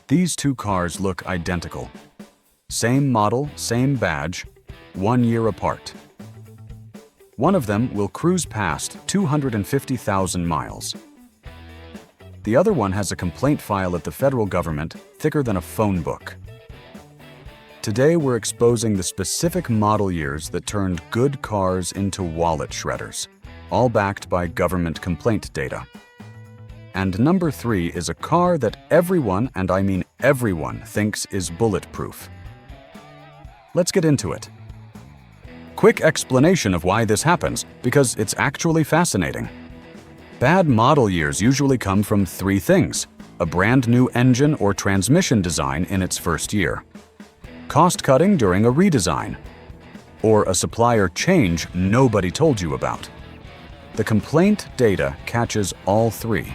These two cars look identical. Same model, same badge, 1 year apart. One of them will cruise past 250,000 miles. The other one has a complaint file at the federal government thicker than a phone book. Today we're exposing the specific model years that turned good cars into wallet shredders, all backed by government complaint data. And number 3 is a car that everyone, and I mean everyone, thinks is bulletproof. Let's get into it. Quick explanation of why this happens, because it's actually fascinating. Bad model years usually come from 3 things: a brand new engine or transmission design in its first year, cost cutting during a redesign, or a supplier change nobody told you about. The complaint data catches all 3.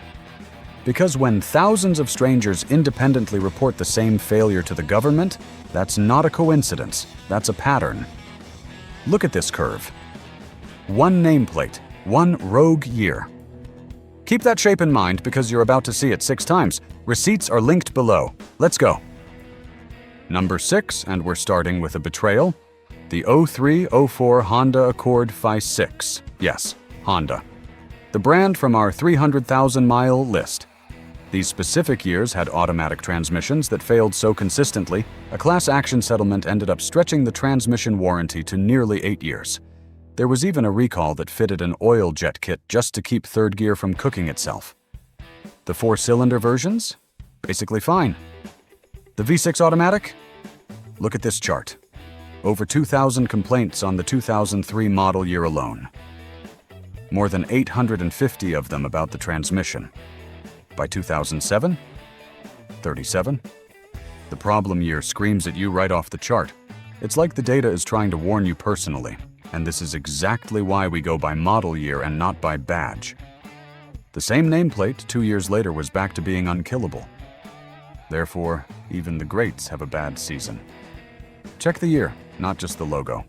Because when thousands of strangers independently report the same failure to the government, that's not a coincidence, that's a pattern. Look at this curve. 1 nameplate, 1 rogue year. Keep that shape in mind because you're about to see it 6 times. Receipts are linked below. Let's go. Number 6, and we're starting with a betrayal. The 03-04 Honda Accord Phi 6. Yes, Honda. The brand from our 300,000-mile list. These specific years had automatic transmissions that failed so consistently, a class action settlement ended up stretching the transmission warranty to nearly 8 years. There was even a recall that fitted an oil jet kit just to keep third gear from cooking itself. The 4-cylinder versions? Basically fine. The V6 automatic? Look at this chart. Over 2,000 complaints on the 2003 model year alone. More than 850 of them about the transmission. By 2007? 37? The problem year screams at you right off the chart. It's like the data is trying to warn you personally, and this is exactly why we go by model year and not by badge. The same nameplate 2 years later was back to being unkillable. Therefore, even the greats have a bad season. Check the year, not just the logo.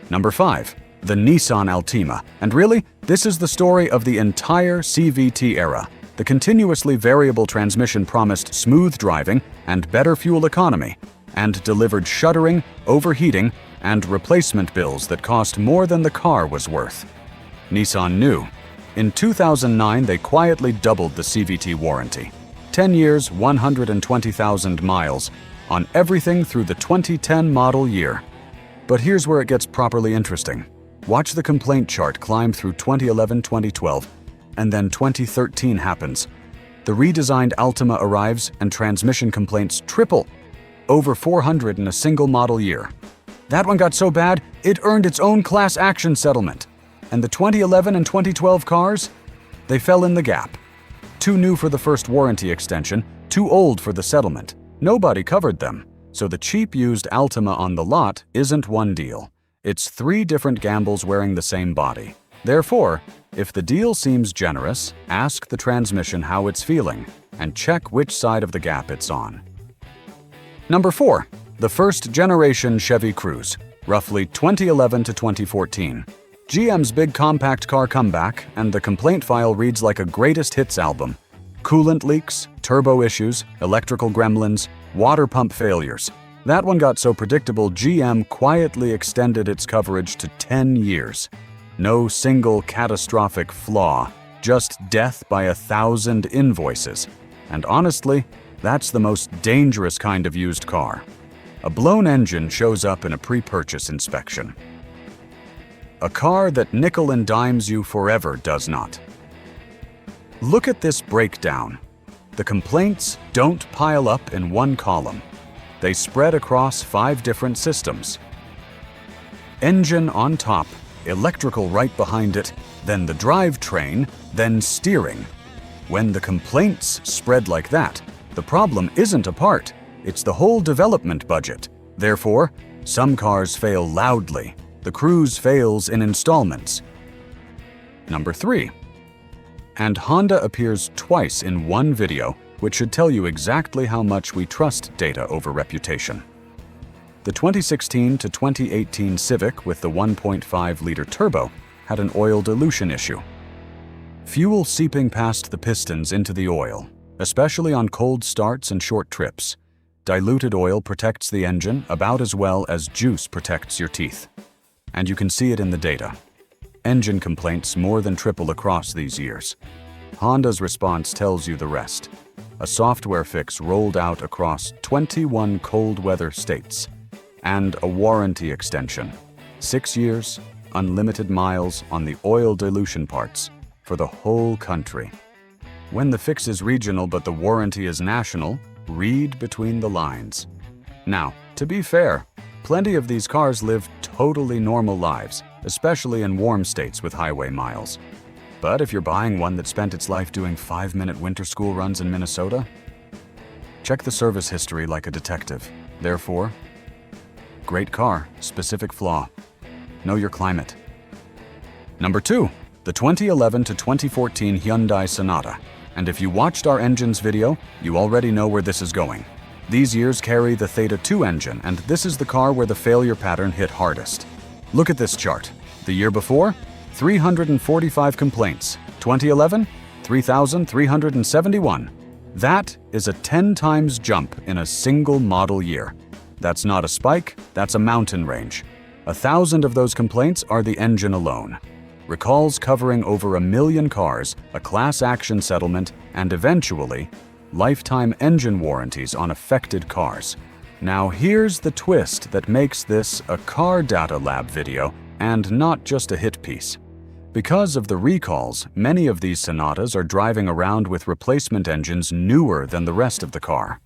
Number 5, the Nissan Altima. And really, this is the story of the entire CVT era. The continuously variable transmission promised smooth driving and better fuel economy, and delivered shuddering, overheating, and replacement bills that cost more than the car was worth. Nissan knew. In 2009, they quietly doubled the CVT warranty. 10 years, 120,000 miles, on everything through the 2010 model year. But here's where it gets properly interesting. Watch the complaint chart climb through 2011, 2012, and then 2013 happens. The redesigned Altima arrives and transmission complaints triple. Over 400 in a single model year. That one got so bad, it earned its own class action settlement. And the 2011 and 2012 cars? They fell in the gap. Too new for the first warranty extension, too old for the settlement. Nobody covered them. So the cheap used Altima on the lot isn't one deal. It's 3 different gambles wearing the same body. Therefore, if the deal seems generous, ask the transmission how it's feeling and check which side of the gap it's on. Number 4, the first generation Chevy Cruze, roughly 2011 to 2014. GM's big compact car comeback, and the complaint file reads like a greatest hits album. Coolant leaks, turbo issues, electrical gremlins, water pump failures. That one got so predictable GM quietly extended its coverage to 10 years. No single catastrophic flaw, just death by 1,000 invoices. And honestly, that's the most dangerous kind of used car. A blown engine shows up in a pre-purchase inspection. A car that nickel and dimes you forever does not. Look at this breakdown. The complaints don't pile up in one column. They spread across 5 different systems. Engine on top, electrical right behind it, then the drivetrain, then steering. When the complaints spread like that, the problem isn't a part, it's the whole development budget. Therefore, some cars fail loudly. The Cruze fails in installments. Number 3. And Honda appears twice in one video, which should tell you exactly how much we trust data over reputation. The 2016 to 2018 Civic with the 1.5-liter turbo had an oil dilution issue. Fuel seeping past the pistons into the oil, especially on cold starts and short trips. Diluted oil protects the engine about as well as juice protects your teeth. And you can see it in the data. Engine complaints more than triple across these years. Honda's response tells you the rest. A software fix rolled out across 21 cold weather states. And a warranty extension. 6 years, unlimited miles on the oil dilution parts for the whole country. When the fix is regional but the warranty is national, read between the lines. Now, to be fair, plenty of these cars live totally normal lives, especially in warm states with highway miles. But if you're buying one that spent its life doing 5-minute winter school runs in Minnesota, check the service history like a detective. Therefore, great car, specific flaw. Know your climate. Number 2, the 2011 to 2014 Hyundai Sonata. And if you watched our engines video, you already know where this is going. These years carry the Theta 2 engine, and this is the car where the failure pattern hit hardest. Look at this chart. The year before, 345 complaints. 2011, 3,371. That is a 10 times jump in a single model year. That's not a spike, that's a mountain range. 1,000 of those complaints are the engine alone. Recalls covering over 1 million cars, a class action settlement, and eventually, lifetime engine warranties on affected cars. Now here's the twist that makes this a Car Data Lab video and not just a hit piece. Because of the recalls, many of these Sonatas are driving around with replacement engines newer than the rest of the car.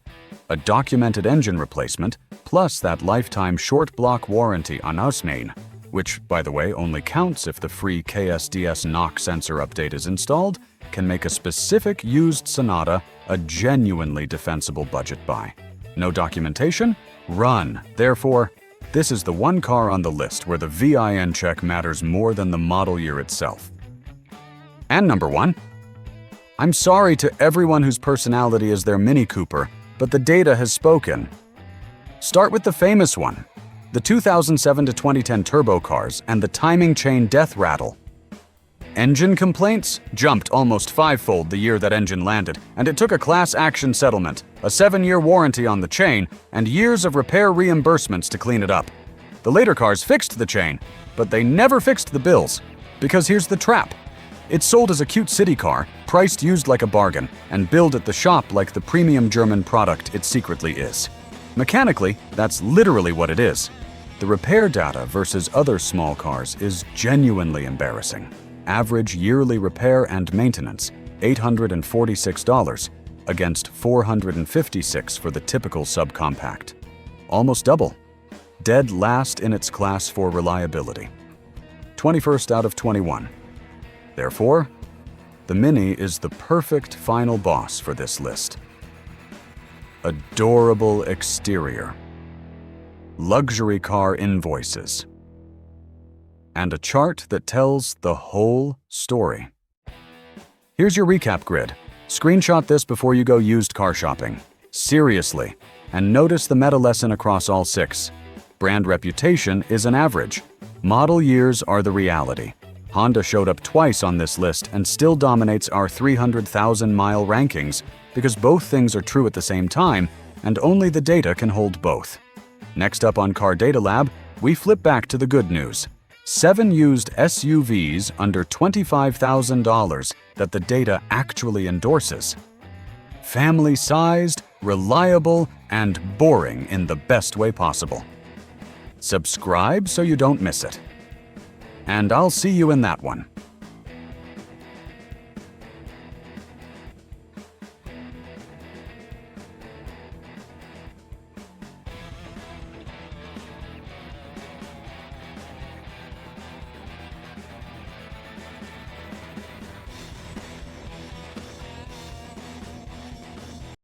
A documented engine replacement, plus that lifetime short block warranty on Ausmain, which, by the way, only counts if the free KSDS knock sensor update is installed, can make a specific used Sonata a genuinely defensible budget buy. No documentation? Run. Therefore, this is the one car on the list where the VIN check matters more than the model year itself. And number 1. I'm sorry to everyone whose personality is their Mini Cooper, but the data has spoken. Start with the famous one. The 2007 to 2010 turbo cars and the timing chain death rattle. Engine complaints jumped almost 5-fold the year that engine landed, and it took a class action settlement, a 7-year warranty on the chain, and years of repair reimbursements to clean it up. The later cars fixed the chain, but they never fixed the bills. Because here's the trap. It's sold as a cute city car, priced used like a bargain, and billed at the shop like the premium German product it secretly is. Mechanically, that's literally what it is. The repair data versus other small cars is genuinely embarrassing. Average yearly repair and maintenance, $846, against $456 for the typical subcompact. Almost double. Dead last in its class for reliability. 21st out of 21. Therefore, the Mini is the perfect final boss for this list. Adorable exterior. Luxury car invoices. And a chart that tells the whole story. Here's your recap grid. Screenshot this before you go used car shopping. Seriously. And notice the meta lesson across all 6. Brand reputation is an average. Model years are the reality. Honda showed up twice on this list and still dominates our 300,000-mile rankings because both things are true at the same time, and only the data can hold both. Next up on Car Data Lab, we flip back to the good news. 7 used SUVs under $25,000 that the data actually endorses. Family-sized, reliable, and boring in the best way possible. Subscribe so you don't miss it. And I'll see you in that one.